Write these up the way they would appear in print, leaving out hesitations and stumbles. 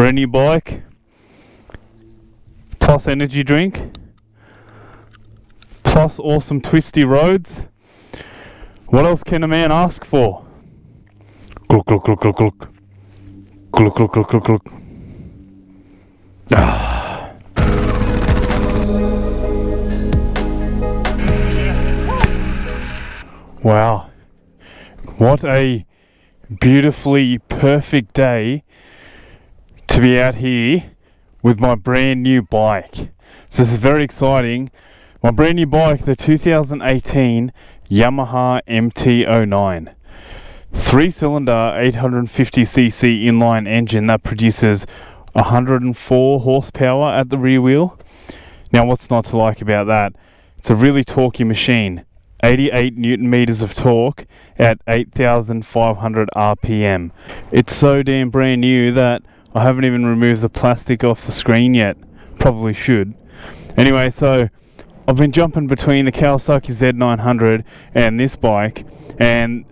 brand new bike, plus energy drink, plus awesome twisty roads. What else can a man ask for? Gluk, gluk, gluk, gluk, gluk. Gluk, gluk, gluk, gluk, gluk. Ah. Wow. What a beautifully perfect day to be out here with my brand new bike. So this is very exciting. My brand new bike, the 2018 Yamaha MT09. 3-cylinder 850cc inline engine that produces 104 horsepower at the rear wheel. Now what's not to like about that? It's a really torquey machine. 88 newton meters of torque at 8,500 RPM. It's so damn brand new that I haven't even removed the plastic off the screen yet. Probably should. Anyway, so I've been jumping between the Kawasaki Z900 and this bike, and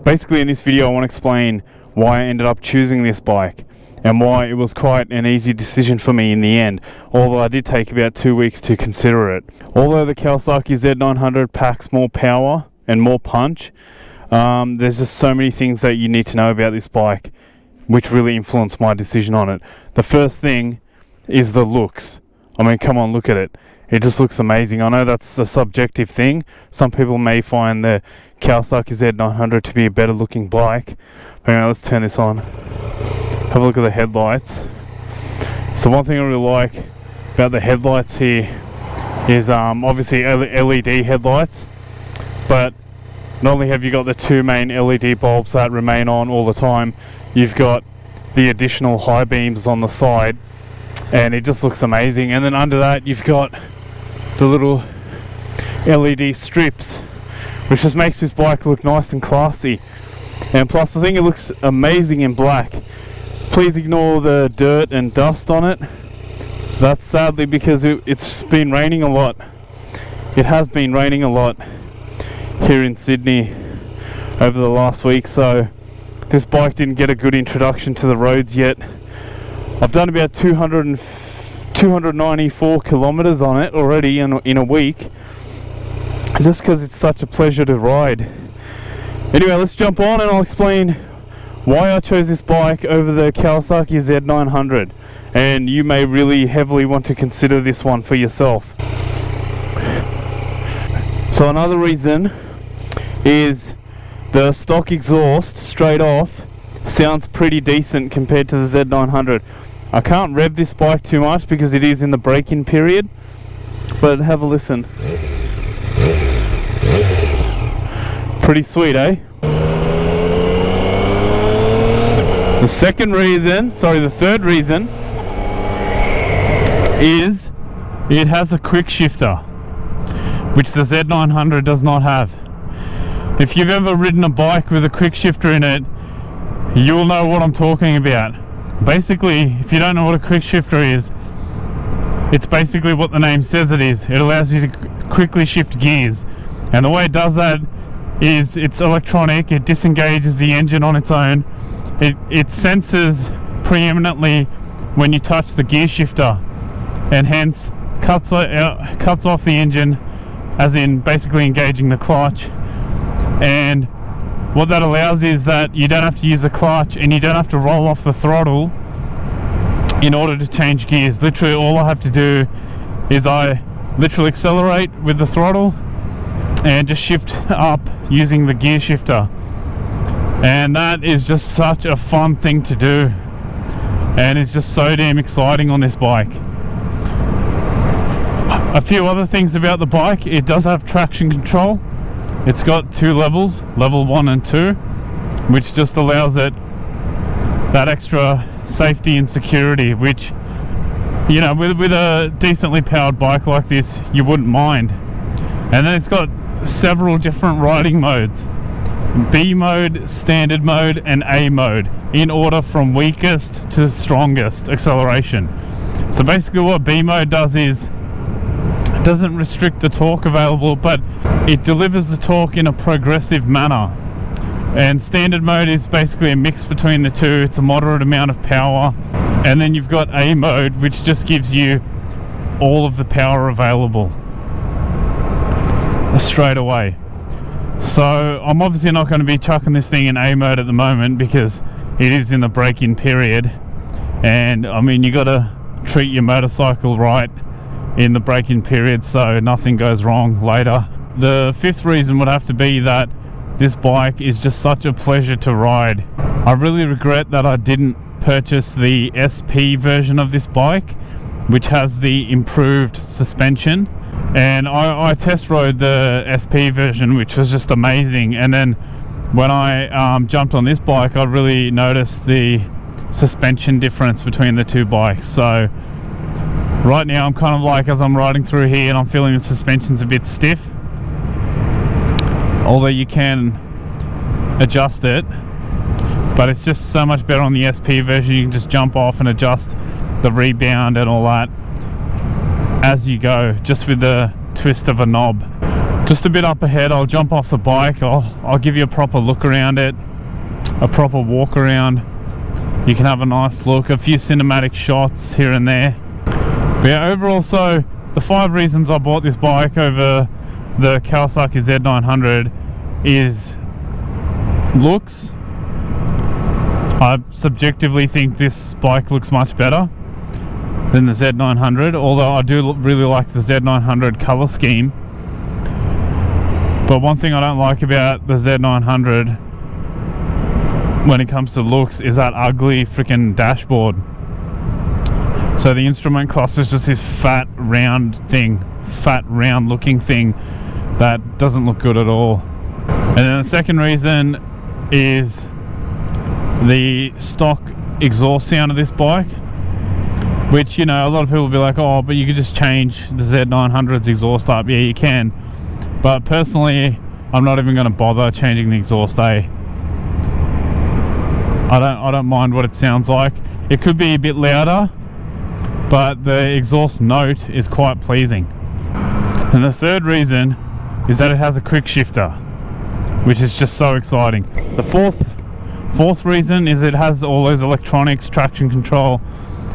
basically in this video I want to explain why I ended up choosing this bike and why it was quite an easy decision for me in the end, although I did take about 2 weeks to consider it. Although the Kawasaki Z900 packs more power and more punch, there's just so many things that you need to know about this bike which really influenced my decision on it. The first thing is the looks. I mean, come on, look at it. It just looks amazing. I know that's a subjective thing. Some people may find the Kawasaki Z900 to be a better looking bike. But anyway, let's turn this on. Have a look at the headlights. So one thing I really like about the headlights here is obviously LED headlights, but not only have you got the two main LED bulbs that remain on all the time, you've got the additional high beams on the side, and it just looks amazing. And then under that you've got the little LED strips, which just makes this bike look nice and classy. And plus I think it looks amazing in black. Please ignore the dirt and dust on it. That's sadly because it's been raining a lot. It has been raining a lot here in Sydney over the last week, so this bike didn't get a good introduction to the roads yet. I've done about 294 kilometers on it already in a week, just because it's such a pleasure to ride. Anyway, let's jump on and I'll explain why I chose this bike over the Kawasaki Z900, and you may really heavily want to consider this one for yourself. So another reason is the stock exhaust straight off sounds pretty decent compared to the Z900. I can't rev this bike too much because it is in the break-in period, but have a listen. Pretty sweet, eh? The third reason is it has a quick shifter, which the Z900 does not have. If you've ever ridden a bike with a quick shifter in it, you'll know what I'm talking about. Basically, if you don't know what a quick shifter is, it's basically what the name says it is. It allows you to quickly shift gears, and the way it does that is it's electronic. It disengages the engine on its own. It senses preeminently when you touch the gear shifter, and hence cuts off the engine, as in basically engaging the clutch. And what that allows is that you don't have to use the clutch and you don't have to roll off the throttle in order to change gears. Literally all I have to do is I literally accelerate with the throttle and just shift up using the gear shifter. And that is just such a fun thing to do, and it's just so damn exciting on this bike. A few other things about the bike: it does have traction control. It's got two levels, level 1 and 2, which just allows it that extra safety and security, which, you know, with a decently powered bike like this, you wouldn't mind. And then it's got several different riding modes: B mode, standard mode, and A mode, in order from weakest to strongest acceleration. So basically what B mode does is it doesn't restrict the torque available, but it delivers the torque in a progressive manner. And standard mode is basically a mix between the two. It's a moderate amount of power, And then you've got A mode, which just gives you all of the power available straight away. So I'm obviously not going to be chucking this thing in A mode at the moment because it is in the break-in period, and I mean, you got to treat your motorcycle right in the break-in period so nothing goes wrong later. The fifth reason would have to be that this bike is just such a pleasure to ride. I really regret that I didn't purchase the SP version of this bike, which has the improved suspension, and I test rode the SP version, which was just amazing. And then when I jumped on this bike, I really noticed the suspension difference between the two bikes. So right now I'm kind of like, as I'm riding through here, and I'm feeling the suspension's a bit stiff, although you can adjust it, but it's just so much better on the SP version. You can just jump off and adjust the rebound and all that as you go, just with the twist of a knob. Just a bit up ahead, I'll jump off the bike, I'll give you a proper look around it, a proper walk around. You can have a nice look, a few cinematic shots here and there. But yeah, overall, so the 5 reasons I bought this bike over the Kawasaki Z900 is looks. I subjectively think this bike looks much better than the Z900, although I do really like the Z900 color scheme. But one thing I don't like about the Z900 when it comes to looks is that ugly freaking dashboard. So the instrument cluster is just this fat round looking thing that doesn't look good at all. And then the second reason is the stock exhaust sound of this bike, which, you know, a lot of people will be like, oh, but you could just change the Z900's exhaust up. Yeah, you can, but personally I'm not even going to bother changing the exhaust. I don't mind what it sounds like. It could be a bit louder, but the exhaust note is quite pleasing. And the third reason is that it has a quick shifter, which is just so exciting. The fourth reason is it has all those electronics, traction control,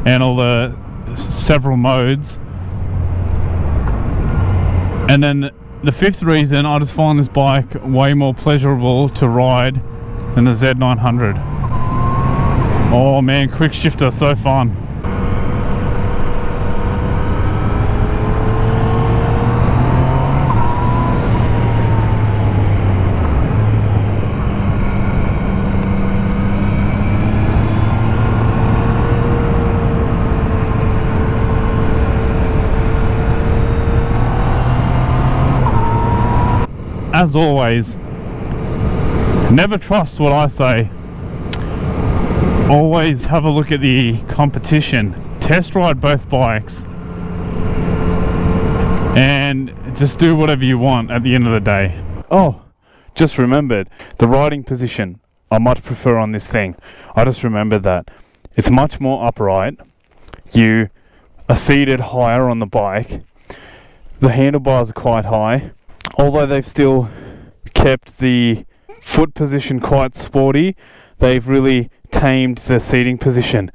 and all the several modes. And then the fifth reason, I just find this bike way more pleasurable to ride than the Z900. Oh man, quick shifter, so fun. As always, never trust what I say. Always have a look at the competition. Test ride both bikes and just do whatever you want at the end of the day. Oh, just remembered, the riding position I much prefer on this thing. I just remembered that. It's much more upright. You are seated higher on the bike. The handlebars are quite high. Although they've still kept the foot position quite sporty, they've really tamed the seating position.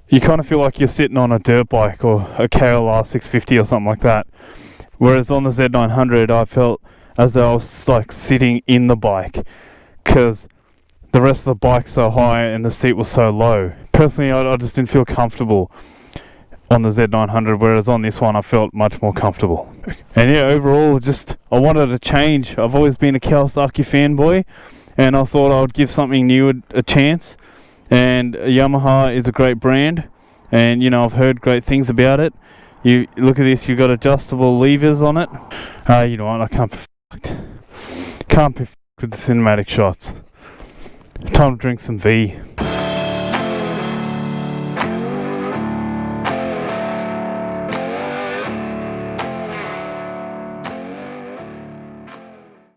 You kind of feel like you're sitting on a dirt bike or a KLR 650 or something like that. Whereas on the Z900, I felt as though I was like sitting in the bike because the rest of the bike's so high and the seat was so low. Personally, I just didn't feel comfortable on the Z900, whereas on this one I felt much more comfortable. And yeah, overall, just I wanted a change. I've always been a Kawasaki fanboy, and I thought I would give something new a chance. And Yamaha is a great brand, and you know, I've heard great things about it. You look at this, you've got adjustable levers on it. You know what, I can't be fucked with the cinematic shots. Time to drink some V.